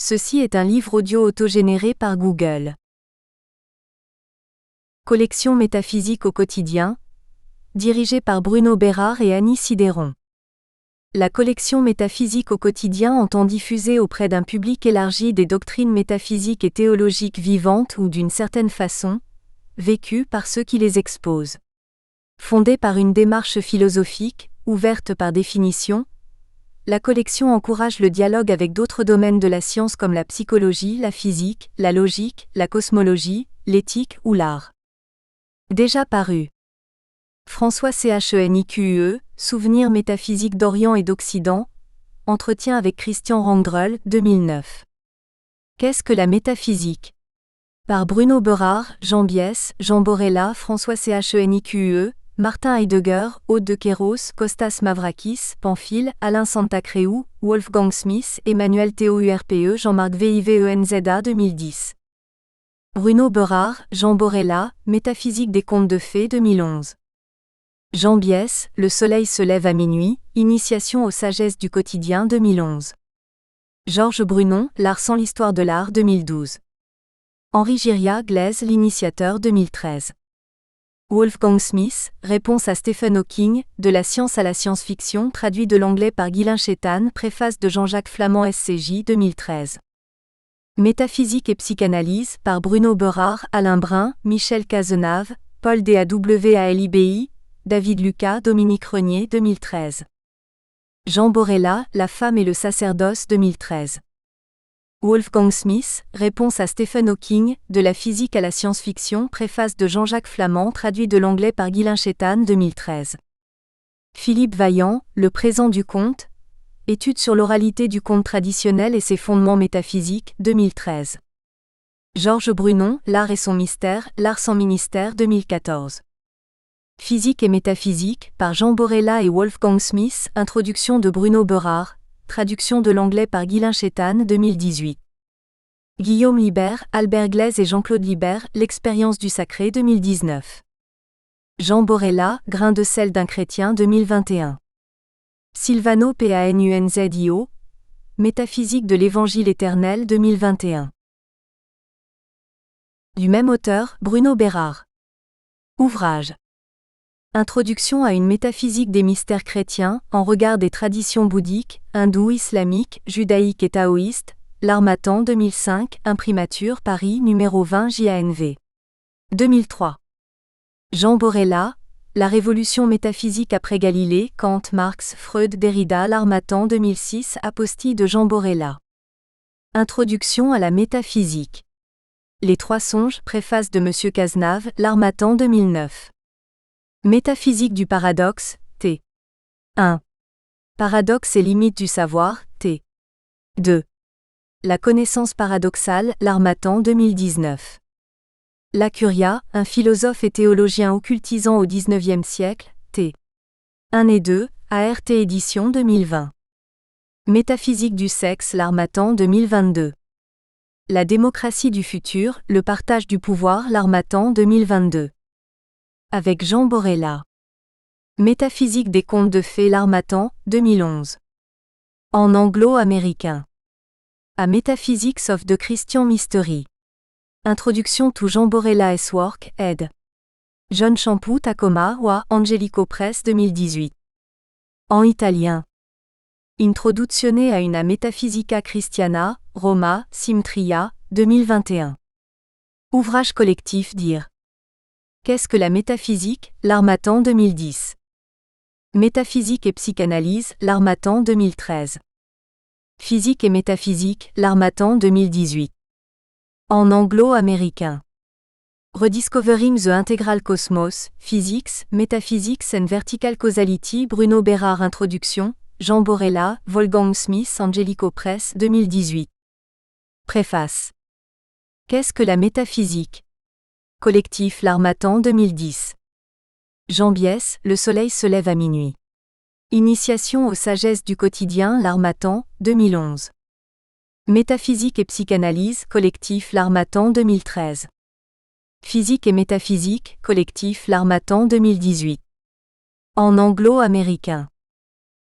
Ceci est un livre audio autogénéré par Google. Collection métaphysique au quotidien, dirigée par Bruno Bérard et Annie Sidéron. La collection métaphysique au quotidien entend diffuser auprès d'un public élargi des doctrines métaphysiques et théologiques vivantes ou d'une certaine façon, vécues par ceux qui les exposent. Fondée par une démarche philosophique, ouverte par définition, la collection encourage le dialogue avec d'autres domaines de la science comme la psychologie, la physique, la logique, la cosmologie, l'éthique ou l'art. Déjà paru. François Chenique, Souvenirs métaphysiques d'Orient et d'Occident, entretien avec Christian Rangdrel, 2009. Qu'est-ce que la métaphysique? Par Bruno Bérard, Jean Biès, Jean Borella, François Chenique, Martin Heidegger, Aude de Queiroz, Kostas Mavrakis, Pamphile, Alain Santacréou, Wolfgang Smith, Emmanuel Théo URPE, Jean-Marc Vivenza 2010. Bruno Bérard, Jean Borella, Métaphysique des contes de fées 2011. Jean Biès, Le soleil se lève à minuit, Initiation aux sagesses du quotidien 2011. Georges Brunon, L'art sans l'histoire de l'art 2012. Henri Giriat-Glaise, L'initiateur 2013. Wolfgang Smith, Réponse à Stephen Hawking, De la science à la science-fiction, traduit de l'anglais par Guylain Chétan, préface de Jean-Jacques Flamand SCJ 2013. Métaphysique et psychanalyse, par Bruno Bérard, Alain Brun, Michel Cazenave, Paul Dawalibi, David Lucas, Dominique Renier 2013. Jean Borella, La femme et le sacerdoce 2013. Wolfgang Smith, Réponse à Stephen Hawking, De la physique à la science-fiction, préface de Jean-Jacques Flamand, traduit de l'anglais par Guylain Chétan 2013. Philippe Vaillant, Le présent du conte, Étude sur l'oralité du conte traditionnel et ses fondements métaphysiques, 2013. Georges Brunon, L'art et son mystère, L'art sans ministère 2014. Physique et métaphysique, par Jean Borella et Wolfgang Smith, introduction de Bruno Bérard, traduction de l'anglais par Guylain Chétan 2018. Guillaume Libert, Albert Glaise et Jean-Claude Libert, L'expérience du sacré 2019. Jean Borella, Grain de sel d'un chrétien 2021. Silvano Panunzio, Métaphysique de l'évangile éternel 2021. Du même auteur, Bruno Bérard. Ouvrage. Introduction à une métaphysique des mystères chrétiens, en regard des traditions bouddhiques, hindoues, islamiques, judaïques et taoïstes, L'Harmattan 2005, Imprimatur, Paris, numéro 20 JANV. 2003. Jean Borella, La révolution métaphysique après Galilée, Kant, Marx, Freud, Derrida, L'Harmattan 2006, apostille de Jean Borella. Introduction à la métaphysique. Les trois songes, préface de M. Cazenave, L'Harmattan 2009. Métaphysique du paradoxe, T. 1. Paradoxe et limites du savoir, T. 2. La connaissance paradoxale, L'Harmattan 2019. La Curia, un philosophe et théologien occultisant au XIXe siècle, T. 1 et 2, ART édition 2020. Métaphysique du sexe, L'Harmattan 2022. La démocratie du futur, le partage du pouvoir, L'Harmattan 2022. Avec Jean Borella. Métaphysique des contes de fées, L'Harmattan, 2011. En anglo-américain. A Metaphysics of the Christian Mystery. Introduction to Jean Borella's work, ed. John Champu Tacoma, wa Angelico Press 2018. En italien. Introduzione a una Metaphysica Christiana, Roma, Simtria, 2021. Ouvrage collectif dire. Qu'est-ce que la métaphysique, L'Harmattan 2010. Métaphysique et psychanalyse, L'Harmattan 2013. Physique et métaphysique, L'Harmattan 2018. En anglo-américain. Rediscovering the Integral Cosmos, Physics, Metaphysics and Vertical Causality, Bruno Bérard. Introduction, Jean Borella, Wolfgang Smith, Angelico Press 2018. Préface. Qu'est-ce que la métaphysique? Collectif L'Harmattan 2010. Jean Biès, Le soleil se lève à minuit. Initiation aux sagesses du quotidien, L'Harmattan, 2011. Métaphysique et psychanalyse, collectif L'Harmattan 2013. Physique et métaphysique, collectif L'Harmattan 2018. En anglo-américain.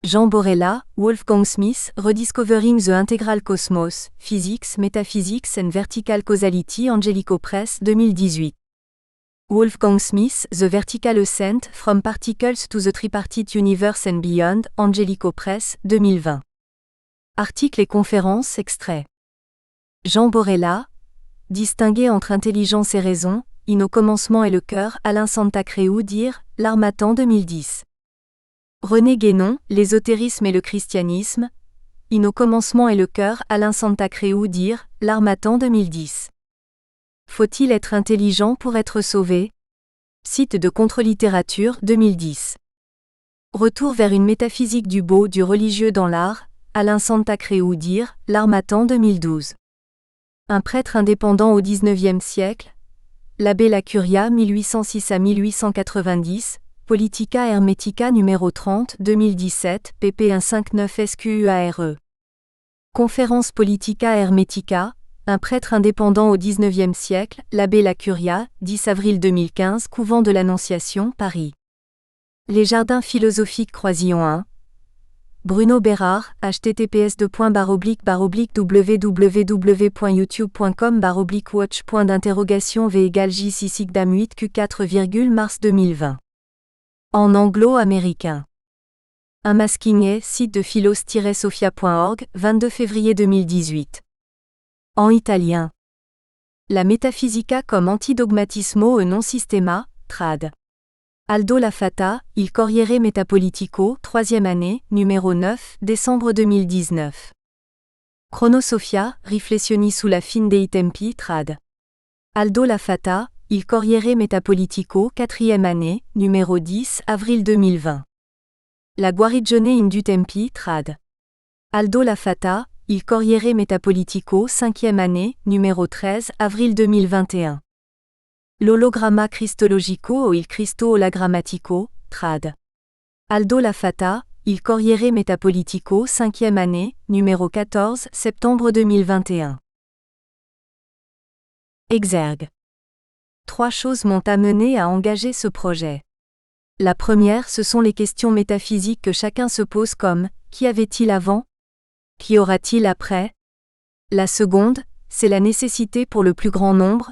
Jean Borella, Wolfgang Smith, Rediscovering the Integral Cosmos, Physics, Metaphysics and Vertical Causality, Angelico Press, 2018. Wolfgang Smith, The Vertical Ascent, From Particles to the Tripartite Universe and Beyond, Angelico Press, 2020. Articles et conférences extraits. Jean Borella, Distinguer entre intelligence et raison, in au commencement et le cœur, Alain Santacreu dire, L'Harmattan 2010. René Guénon, L'ésotérisme et le christianisme, in au commencement et le cœur, Alain Santacreu dire, L'Harmattan 2010. Faut-il être intelligent pour être sauvé? Site de contre-littérature 2010. Retour vers une métaphysique du beau, du religieux dans l'art, Alain Santacreu dire, L'Harmattan 2012. Un prêtre indépendant au XIXe siècle, l'abbé Lacuria 1806 à 1890, Politica Hermetica numéro 30 2017, pp 159 SQUARE. Conférence Politica Hermetica, un prêtre indépendant au XIXe siècle, l'abbé Lacuria, 10 avril 2015, couvent de l'Annonciation, Paris. Les Jardins philosophiques Croisillon 1. Bruno Bérard, https://www.youtube.com/watch.v = J6 8 Q4, mars 2020. En anglo-américain. Unmasking, site de philos-sophia.org, 22 février 2018. En italien. La Metafisica comme antidogmatismo e non sistema, trad. Aldo Lafata, Il Corriere Metapolitico, 3e année, numéro 9, décembre 2019. Chronosophia, Riflessioni sulla fin dei tempi, trad. Aldo Lafata, Il Corriere Metapolitico, 4e année, numéro 10, avril 2020. La Guarigione in due tempi, trad. Aldo Lafata, Il Corriere Metapolitico, 5e année, numéro 13, avril 2021. L'Ologramma Cristologico o il Cristo Olagrammatico, trad. Aldo Lafata, Il Corriere Metapolitico, 5e année, numéro 14, septembre 2021. Exergue. 3 choses m'ont amené à engager ce projet. La première, ce sont les questions métaphysiques que chacun se pose comme « Qu'y avait-il avant ? Qu'y aura-t-il après ?» La seconde, c'est la nécessité pour le plus grand nombre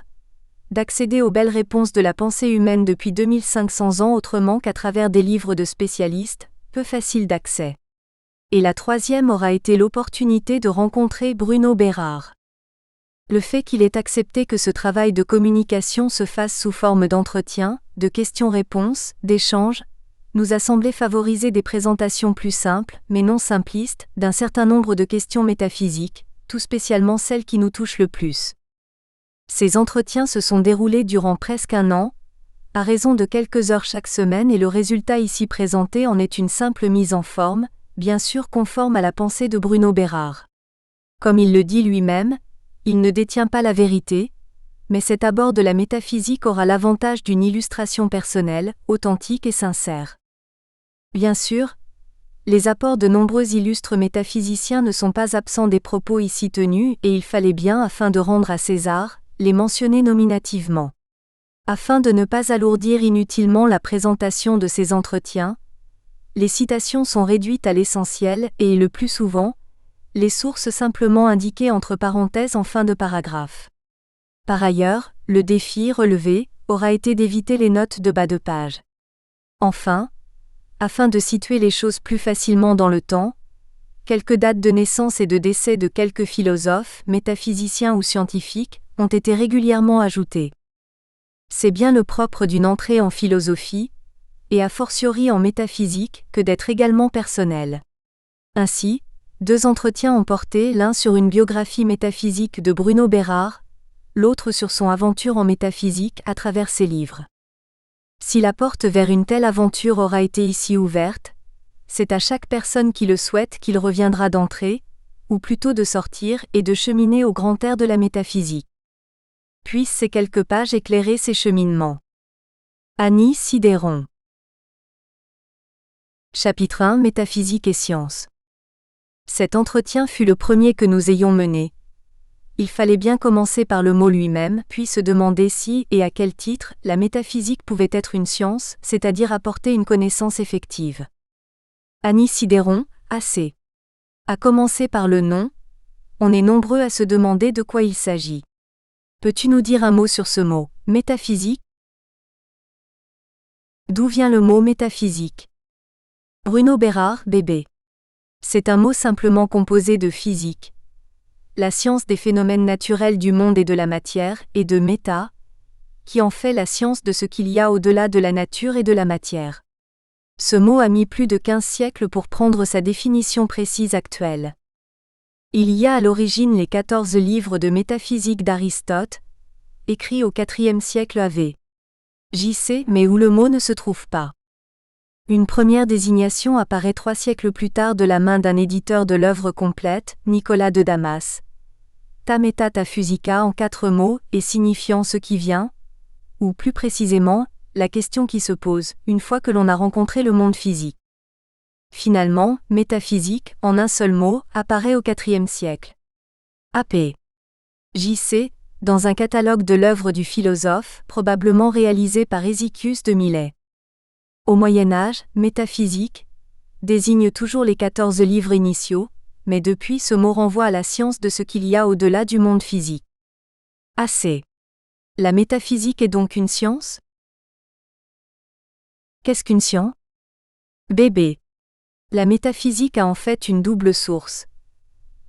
d'accéder aux belles réponses de la pensée humaine depuis 2500 ans autrement qu'à travers des livres de spécialistes, peu faciles d'accès. Et la troisième aura été l'opportunité de rencontrer Bruno Bérard. Le fait qu'il ait accepté que ce travail de communication se fasse sous forme d'entretien, de questions-réponses, d'échanges, nous a semblé favoriser des présentations plus simples, mais non simplistes, d'un certain nombre de questions métaphysiques, tout spécialement celles qui nous touchent le plus. Ces entretiens se sont déroulés durant presque un an, à raison de quelques heures chaque semaine et le résultat ici présenté en est une simple mise en forme, bien sûr conforme à la pensée de Bruno Bérard. Comme il le dit lui-même, il ne détient pas la vérité, mais cet abord de la métaphysique aura l'avantage d'une illustration personnelle, authentique et sincère. Bien sûr, les apports de nombreux illustres métaphysiciens ne sont pas absents des propos ici tenus et il fallait bien, afin de rendre à César, les mentionner nominativement. Afin de ne pas alourdir inutilement la présentation de ces entretiens, les citations sont réduites à l'essentiel et, le plus souvent, les sources simplement indiquées entre parenthèses en fin de paragraphe. Par ailleurs, le défi relevé aura été d'éviter les notes de bas de page. Enfin, afin de situer les choses plus facilement dans le temps, quelques dates de naissance et de décès de quelques philosophes, métaphysiciens ou scientifiques, ont été régulièrement ajoutées. C'est bien le propre d'une entrée en philosophie, et a fortiori en métaphysique, que d'être également personnel. Ainsi, 2 entretiens ont porté l'un sur une biographie métaphysique de Bruno Bérard, l'autre sur son aventure en métaphysique à travers ses livres. Si la porte vers une telle aventure aura été ici ouverte, c'est à chaque personne qui le souhaite qu'il reviendra d'entrer, ou plutôt de sortir et de cheminer au grand air de la métaphysique. Puissent ces quelques pages éclairer ces cheminements. Annie Sidéron. Chapitre 1 Métaphysique et sciences. Cet entretien fut le premier que nous ayons mené. Il fallait bien commencer par le mot lui-même, puis se demander si, et à quel titre, la métaphysique pouvait être une science, c'est-à-dire apporter une connaissance effective. Annie Sidéron, AC. À commencer par le nom, on est nombreux à se demander de quoi il s'agit. Peux-tu nous dire un mot sur ce mot, métaphysique? D'où vient le mot métaphysique? Bruno Bérard, BB. C'est un mot simplement composé de physique, la science des phénomènes naturels du monde et de la matière, et de méta, qui en fait la science de ce qu'il y a au-delà de la nature et de la matière. Ce mot a mis plus de 15 siècles pour prendre sa définition précise actuelle. Il y a à l'origine les 14 livres de métaphysique d'Aristote, écrits au IVe siècle av. JC, mais où le mot ne se trouve pas. Une première désignation apparaît 3 siècles plus tard de la main d'un éditeur de l'œuvre complète, Nicolas de Damas. Ta meta ta physica en 4 mots et signifiant ce qui vient, ou plus précisément, la question qui se pose, une fois que l'on a rencontré le monde physique. Finalement, métaphysique, en un seul mot, apparaît au IVe siècle. AP. JC, dans un catalogue de l'œuvre du philosophe, probablement réalisé par Hesychius de Milet. Au Moyen-Âge, métaphysique désigne toujours les 14 livres initiaux, mais depuis ce mot renvoie à la science de ce qu'il y a au-delà du monde physique. AC. La métaphysique est donc une science? Qu'est-ce qu'une science? BB. La métaphysique a en fait une double source.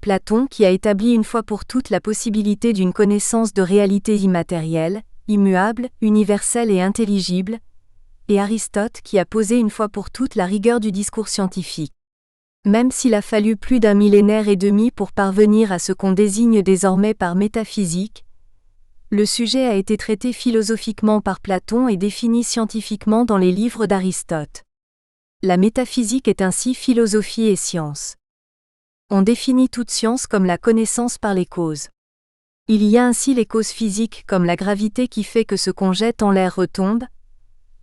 Platon qui a établi une fois pour toutes la possibilité d'une connaissance de réalité immatérielle, immuable, universelle et intelligible, et Aristote qui a posé une fois pour toutes la rigueur du discours scientifique. Même s'il a fallu plus d'un millénaire et demi pour parvenir à ce qu'on désigne désormais par métaphysique, le sujet a été traité philosophiquement par Platon et défini scientifiquement dans les livres d'Aristote. La métaphysique est ainsi philosophie et science. On définit toute science comme la connaissance par les causes. Il y a ainsi les causes physiques comme la gravité qui fait que ce qu'on jette en l'air retombe,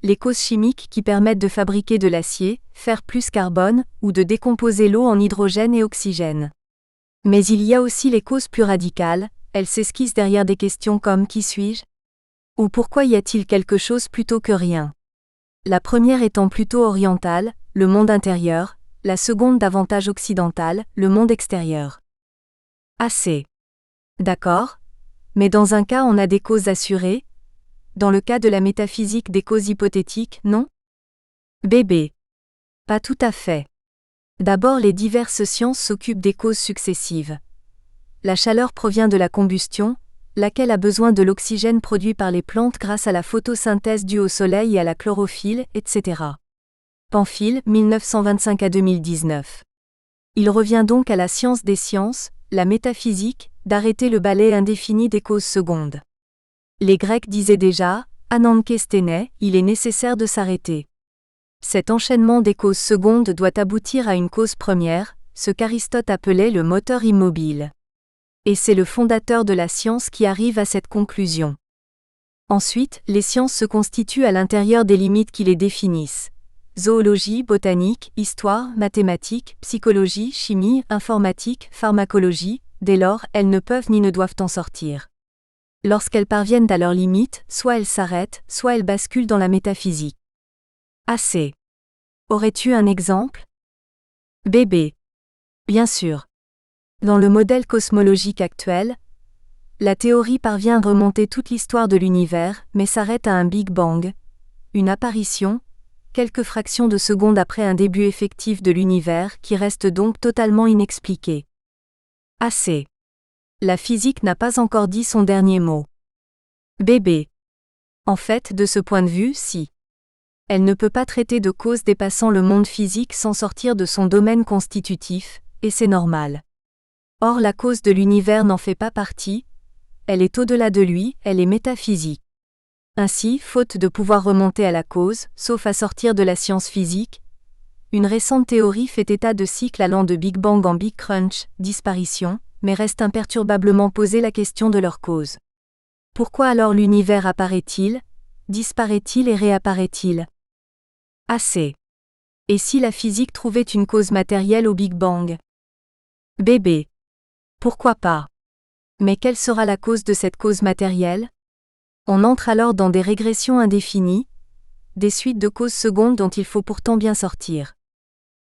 les causes chimiques qui permettent de fabriquer de l'acier, faire plus carbone, ou de décomposer l'eau en hydrogène et oxygène. Mais il y a aussi les causes plus radicales, elles s'esquissent derrière des questions comme « qui suis-je » ou « pourquoi y a-t-il quelque chose plutôt que rien ?» La première étant plutôt orientale, le monde intérieur, la seconde davantage occidentale, le monde extérieur. AC. D'accord, mais dans un cas on a des causes assurées, dans le cas de la métaphysique des causes hypothétiques, non? BB. Pas tout à fait. D'abord les diverses sciences s'occupent des causes successives. La chaleur provient de la combustion, laquelle a besoin de l'oxygène produit par les plantes grâce à la photosynthèse due au soleil et à la chlorophylle, etc. Pamphile, 1925 à 2019. Il revient donc à la science des sciences, la métaphysique, d'arrêter le balai indéfini des causes secondes. Les Grecs disaient déjà, ananke stene, il est nécessaire de s'arrêter. Cet enchaînement des causes secondes doit aboutir à une cause première, ce qu'Aristote appelait le moteur immobile. Et c'est le fondateur de la science qui arrive à cette conclusion. Ensuite, les sciences se constituent à l'intérieur des limites qui les définissent. Zoologie, botanique, histoire, mathématiques, psychologie, chimie, informatique, pharmacologie, dès lors, elles ne peuvent ni ne doivent en sortir. Lorsqu'elles parviennent à leurs limites, soit elles s'arrêtent, soit elles basculent dans la métaphysique. AC. Aurais-tu un exemple? BB. Bien sûr. Dans le modèle cosmologique actuel, la théorie parvient à remonter toute l'histoire de l'univers, mais s'arrête à un Big Bang, une apparition, quelques fractions de secondes après un début effectif de l'univers qui reste donc totalement inexpliqué. AC. La physique n'a pas encore dit son dernier mot. BB. En fait, de ce point de vue, si. Elle ne peut pas traiter de causes dépassant le monde physique sans sortir de son domaine constitutif, et c'est normal. Or la cause de l'univers n'en fait pas partie, elle est au-delà de lui, elle est métaphysique. Ainsi, faute de pouvoir remonter à la cause, sauf à sortir de la science physique, une récente théorie fait état de cycles allant de Big Bang en Big Crunch, disparition, mais reste imperturbablement posée la question de leur cause. Pourquoi alors l'univers apparaît-il, disparaît-il et réapparaît-il? AC. Et si la physique trouvait une cause matérielle au Big Bang? BB. Pourquoi pas? Mais quelle sera la cause de cette cause matérielle? On entre alors dans des régressions indéfinies, des suites de causes secondes dont il faut pourtant bien sortir.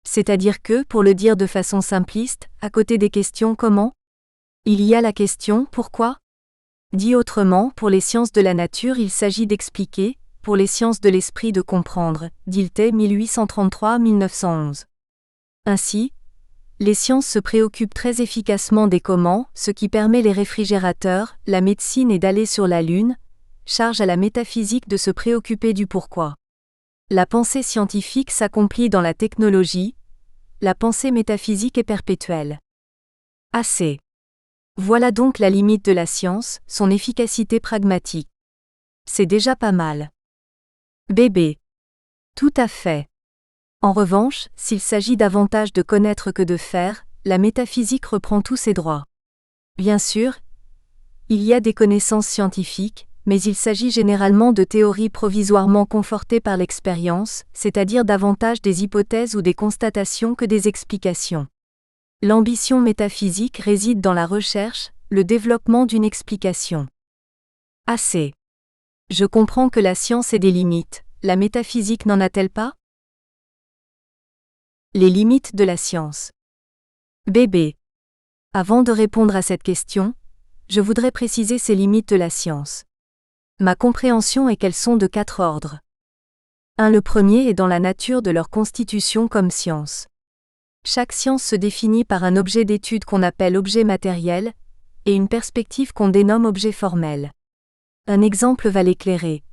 C'est-à-dire que, pour le dire de façon simpliste, à côté des questions comment, il y a la question pourquoi. Dit autrement, pour les sciences de la nature il s'agit d'expliquer, pour les sciences de l'esprit de comprendre, Dilthey 1833-1911. Ainsi, les sciences se préoccupent très efficacement des comment, ce qui permet les réfrigérateurs, la médecine et d'aller sur la Lune, charge à la métaphysique de se préoccuper du pourquoi. La pensée scientifique s'accomplit dans la technologie, la pensée métaphysique est perpétuelle. Assez. Voilà donc la limite de la science, son efficacité pragmatique. C'est déjà pas mal. Bébé. Tout à fait. En revanche, s'il s'agit davantage de connaître que de faire, la métaphysique reprend tous ses droits. Bien sûr, il y a des connaissances scientifiques, mais il s'agit généralement de théories provisoirement confortées par l'expérience, c'est-à-dire davantage des hypothèses ou des constatations que des explications. L'ambition métaphysique réside dans la recherche, le développement d'une explication. Assez. Je comprends que la science ait des limites, la métaphysique n'en a-t-elle pas ? Les limites de la science. Bébé. Avant de répondre à cette question, je voudrais préciser ces limites de la science. Ma compréhension est qu'elles sont de 4 ordres. Le premier est dans la nature de leur constitution comme science. Chaque science se définit par un objet d'étude qu'on appelle objet matériel, et une perspective qu'on dénomme objet formel. Un exemple va l'éclairer.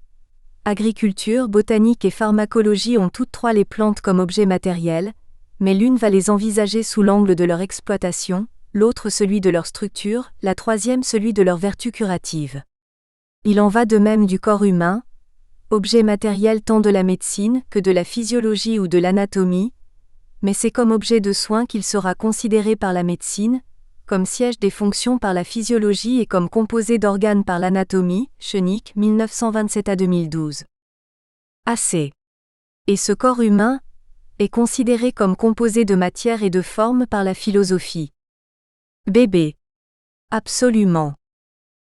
Agriculture, botanique et pharmacologie ont toutes 3 les plantes comme objet matériel, mais l'une va les envisager sous l'angle de leur exploitation, l'autre celui de leur structure, la troisième celui de leur vertu curative. Il en va de même du corps humain, objet matériel tant de la médecine que de la physiologie ou de l'anatomie, mais c'est comme objet de soin qu'il sera considéré par la médecine, comme siège des fonctions par la physiologie et comme composé d'organes par l'anatomie, Chenick 1927-2012. Assez. Et ce corps humain est considéré comme composé de matière et de forme par la philosophie. Bébé. Absolument.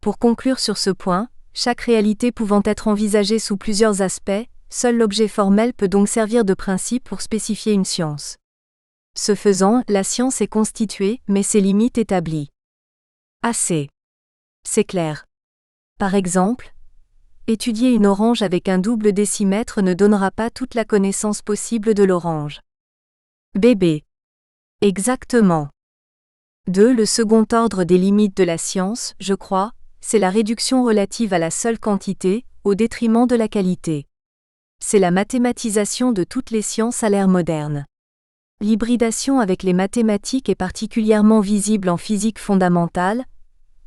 Pour conclure sur ce point, chaque réalité pouvant être envisagée sous plusieurs aspects, seul l'objet formel peut donc servir de principe pour spécifier une science. Ce faisant, la science est constituée, mais ses limites établies. Assez. C'est clair. Par exemple, étudier une orange avec un double décimètre ne donnera pas toute la connaissance possible de l'orange. Bébé. Exactement. 2. Le second ordre des limites de la science, je crois, c'est la réduction relative à la seule quantité, au détriment de la qualité. C'est la mathématisation de toutes les sciences à l'ère moderne. L'hybridation avec les mathématiques est particulièrement visible en physique fondamentale,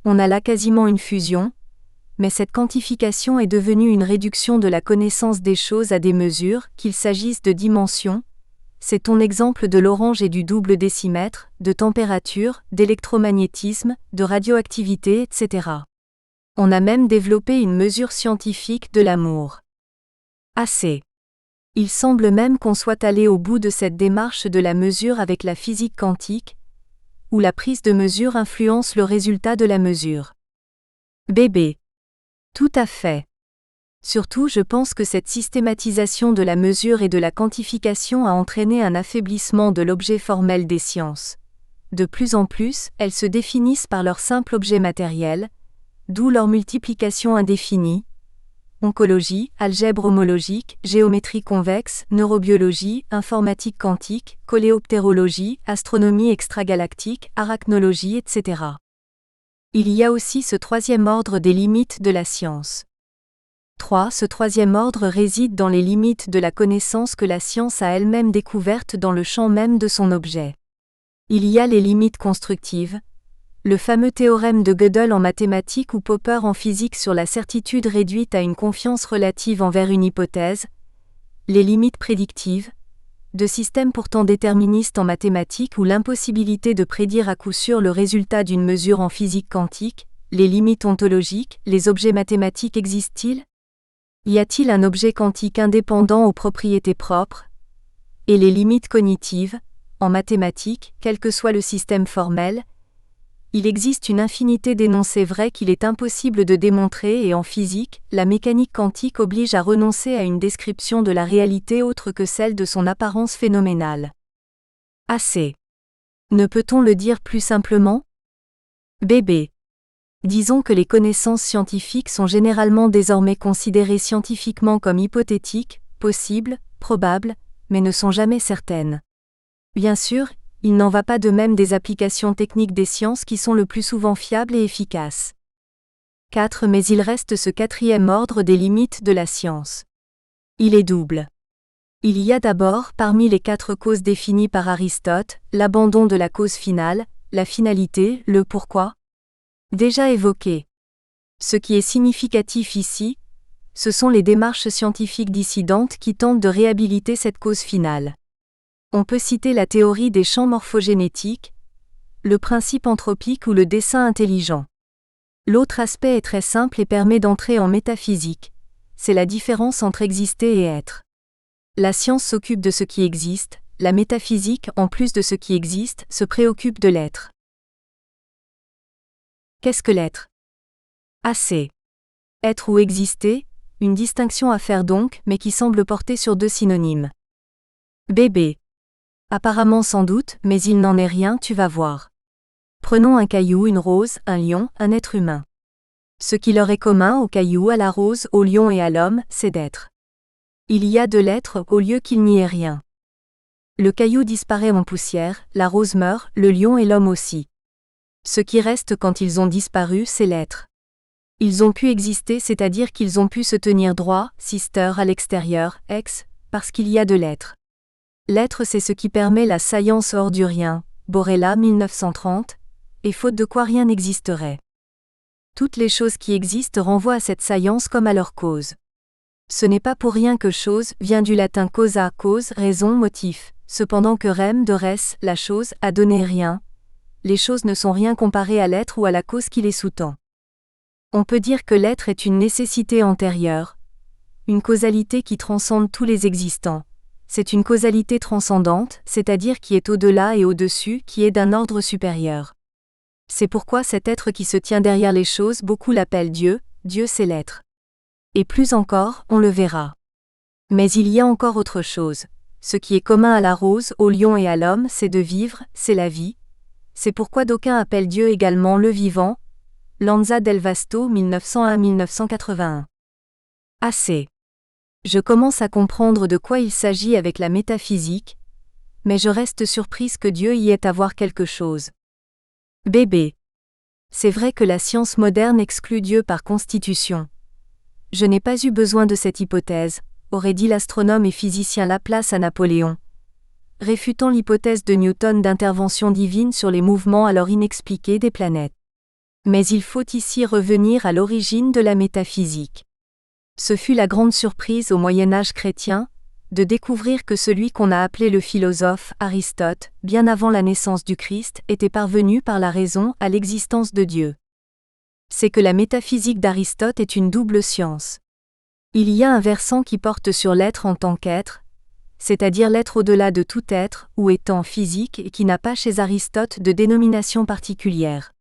on a là quasiment une fusion, mais cette quantification est devenue une réduction de la connaissance des choses à des mesures, qu'il s'agisse de dimensions, c'est ton exemple de l'orange et du double décimètre, de température, d'électromagnétisme, de radioactivité, etc. On a même développé une mesure scientifique de l'amour. Assez. Il semble même qu'on soit allé au bout de cette démarche de la mesure avec la physique quantique, où la prise de mesure influence le résultat de la mesure. Bébé. Tout à fait. Surtout je pense que cette systématisation de la mesure et de la quantification a entraîné un affaiblissement de l'objet formel des sciences. De plus en plus, elles se définissent par leur simple objet matériel, d'où leur multiplication indéfinie. Oncologie, algèbre homologique, géométrie convexe, neurobiologie, informatique quantique, coléoptérologie, astronomie extragalactique, arachnologie, etc. Il y a aussi ce troisième ordre des limites de la science. 3. Ce troisième ordre réside dans les limites de la connaissance que la science a elle-même découverte dans le champ même de son objet. Il y a les limites constructives, le fameux théorème de Gödel en mathématiques ou Popper en physique sur la certitude réduite à une confiance relative envers une hypothèse, les limites prédictives, de systèmes pourtant déterministes en mathématiques ou l'impossibilité de prédire à coup sûr le résultat d'une mesure en physique quantique, les limites ontologiques, les objets mathématiques existent-ils ? Y a-t-il un objet quantique indépendant aux propriétés propres ? Et les limites cognitives, en mathématiques, quel que soit le système formel, il existe une infinité d'énoncés vrais qu'il est impossible de démontrer et en physique, la mécanique quantique oblige à renoncer à une description de la réalité autre que celle de son apparence phénoménale. Assez. Ne peut-on le dire plus simplement? Bébé. Disons que les connaissances scientifiques sont généralement désormais considérées scientifiquement comme hypothétiques, possibles, probables, mais ne sont jamais certaines. Bien sûr, il n'en va pas de même des applications techniques des sciences qui sont le plus souvent fiables et efficaces. 4. Mais il reste ce quatrième ordre des limites de la science. Il est double. Il y a d'abord, parmi les 4 causes définies par Aristote, l'abandon de la cause finale, la finalité, le pourquoi. Déjà évoqué. Ce qui est significatif ici, ce sont les démarches scientifiques dissidentes qui tentent de réhabiliter cette cause finale. On peut citer la théorie des champs morphogénétiques, le principe anthropique ou le dessin intelligent. L'autre aspect est très simple et permet d'entrer en métaphysique. C'est la différence entre exister et être. La science s'occupe de ce qui existe, la métaphysique, en plus de ce qui existe, se préoccupe de l'être. Qu'est-ce que l'être? Assez. Être ou exister, une distinction à faire donc, mais qui semble porter sur 2 synonymes. Bébé. Apparemment sans doute, mais il n'en est rien, tu vas voir. Prenons un caillou, une rose, un lion, un être humain. Ce qui leur est commun au caillou, à la rose, au lion et à l'homme, c'est d'être. Il y a de l'être au lieu qu'il n'y ait rien. Le caillou disparaît en poussière, la rose meurt, le lion et l'homme aussi. Ce qui reste quand ils ont disparu, c'est l'être. Ils ont pu exister, c'est-à-dire qu'ils ont pu se tenir droit, sister à l'extérieur, parce qu'il y a de l'être. L'être, c'est ce qui permet la saillance hors du rien, Borella 1930, et faute de quoi rien n'existerait. Toutes les choses qui existent renvoient à cette saillance comme à leur cause. Ce n'est pas pour rien que chose vient du latin causa, cause, raison, motif, cependant que rem de res, la chose, a donné rien. Les choses ne sont rien comparées à l'être ou à la cause qui les sous-tend. On peut dire que l'être est une nécessité antérieure, une causalité qui transcende tous les existants. C'est une causalité transcendante, c'est-à-dire qui est au-delà et au-dessus, qui est d'un ordre supérieur. C'est pourquoi cet être qui se tient derrière les choses, beaucoup l'appellent Dieu, Dieu c'est l'être. Et plus encore, on le verra. Mais il y a encore autre chose. Ce qui est commun à la rose, au lion et à l'homme, c'est de vivre, c'est la vie. C'est pourquoi d'aucuns appellent Dieu également le vivant. Lanza del Vasto 1901-1981. Assez. Je commence à comprendre de quoi il s'agit avec la métaphysique, mais je reste surprise que Dieu y ait à voir quelque chose. Bébé. C'est vrai que la science moderne exclut Dieu par constitution. Je n'ai pas eu besoin de cette hypothèse, aurait dit l'astronome et physicien Laplace à Napoléon, réfutant l'hypothèse de Newton d'intervention divine sur les mouvements alors inexpliqués des planètes. Mais il faut ici revenir à l'origine de la métaphysique. Ce fut la grande surprise au Moyen-Âge chrétien, de découvrir que celui qu'on a appelé le philosophe, Aristote, bien avant la naissance du Christ, était parvenu par la raison à l'existence de Dieu. C'est que la métaphysique d'Aristote est une double science. Il y a un versant qui porte sur l'être en tant qu'être, c'est-à-dire l'être au-delà de tout être ou étant physique et qui n'a pas chez Aristote de dénomination particulière.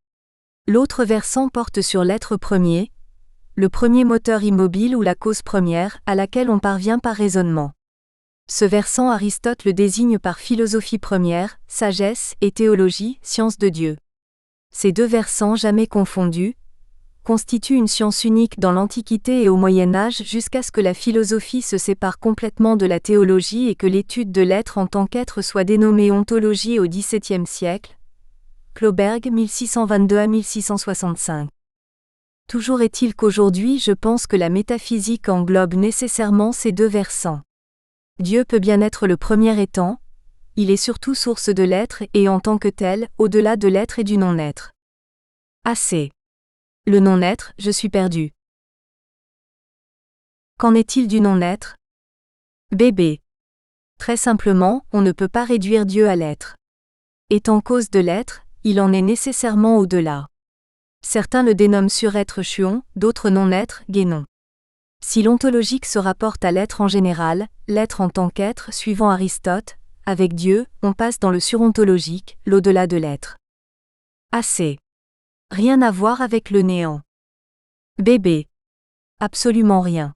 L'autre versant porte sur l'être premier, le premier moteur immobile ou la cause première à laquelle on parvient par raisonnement. Ce versant Aristote le désigne par philosophie première, sagesse et théologie, science de Dieu. Ces 2 versants jamais confondus, constituent une science unique dans l'Antiquité et au Moyen-Âge jusqu'à ce que la philosophie se sépare complètement de la théologie et que l'étude de l'être en tant qu'être soit dénommée ontologie au XVIIe siècle. Cloberg 1622-1665. Toujours est-il qu'aujourd'hui je pense que la métaphysique englobe nécessairement ces 2 versants. Dieu peut bien être le premier étant, il est surtout source de l'être et en tant que tel, au-delà de l'être et du non-être. Assez. Le non-être, je suis perdu. Qu'en est-il du non-être? Bébé. Très simplement, on ne peut pas réduire Dieu à l'être. Étant cause de l'être, il en est nécessairement au-delà. Certains le dénomment surêtre chuon, d'autres non-être, guénon. Si l'ontologique se rapporte à l'être en général, l'être en tant qu'être, suivant Aristote, avec Dieu, on passe dans le surontologique, l'au-delà de l'être. Assez. Rien à voir avec le néant. Bébé. Absolument rien.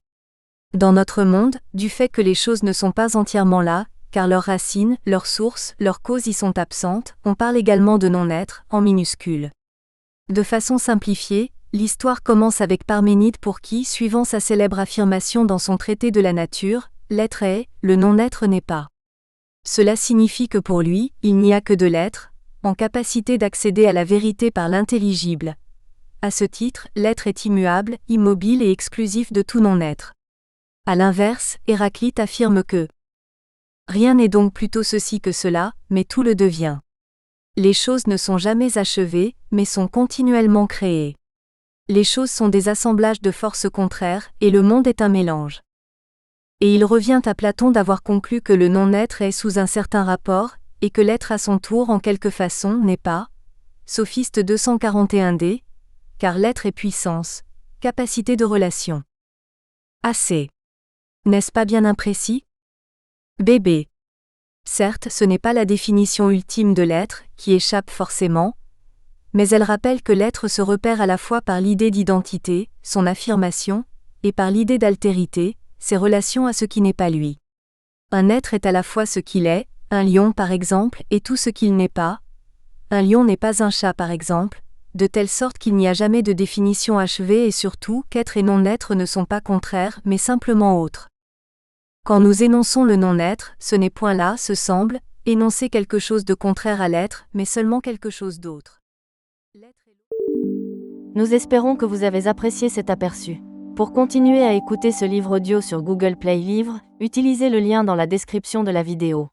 Dans notre monde, du fait que les choses ne sont pas entièrement là, car leurs racines, leurs sources, leurs causes y sont absentes. On parle également de non-être, en minuscule. De façon simplifiée, l'histoire commence avec Parménide pour qui, suivant sa célèbre affirmation dans son traité de la nature, l'être est, le non-être n'est pas. Cela signifie que pour lui, il n'y a que de l'être, en capacité d'accéder à la vérité par l'intelligible. À ce titre, l'être est immuable, immobile et exclusif de tout non-être. À l'inverse, Héraclite affirme que rien n'est donc plutôt ceci que cela, mais tout le devient. Les choses ne sont jamais achevées, mais sont continuellement créées. Les choses sont des assemblages de forces contraires, et le monde est un mélange. Et il revient à Platon d'avoir conclu que le non-être est sous un certain rapport, et que l'être à son tour en quelque façon n'est pas. Sophiste 241d, car l'être est puissance, capacité de relation. AC. N'est-ce pas bien imprécis? BB. Certes, ce n'est pas la définition ultime de l'être, qui échappe forcément, mais elle rappelle que l'être se repère à la fois par l'idée d'identité, son affirmation, et par l'idée d'altérité, ses relations à ce qui n'est pas lui. Un être est à la fois ce qu'il est, un lion par exemple, et tout ce qu'il n'est pas. Un lion n'est pas un chat par exemple, de telle sorte qu'il n'y a jamais de définition achevée et surtout qu'être et non-être ne sont pas contraires mais simplement autres. Quand nous énonçons le non-être, ce n'est point là, ce semble, énoncer quelque chose de contraire à l'être, mais seulement quelque chose d'autre. Nous espérons que vous avez apprécié cet aperçu. Pour continuer à écouter ce livre audio sur Google Play Livres, utilisez le lien dans la description de la vidéo.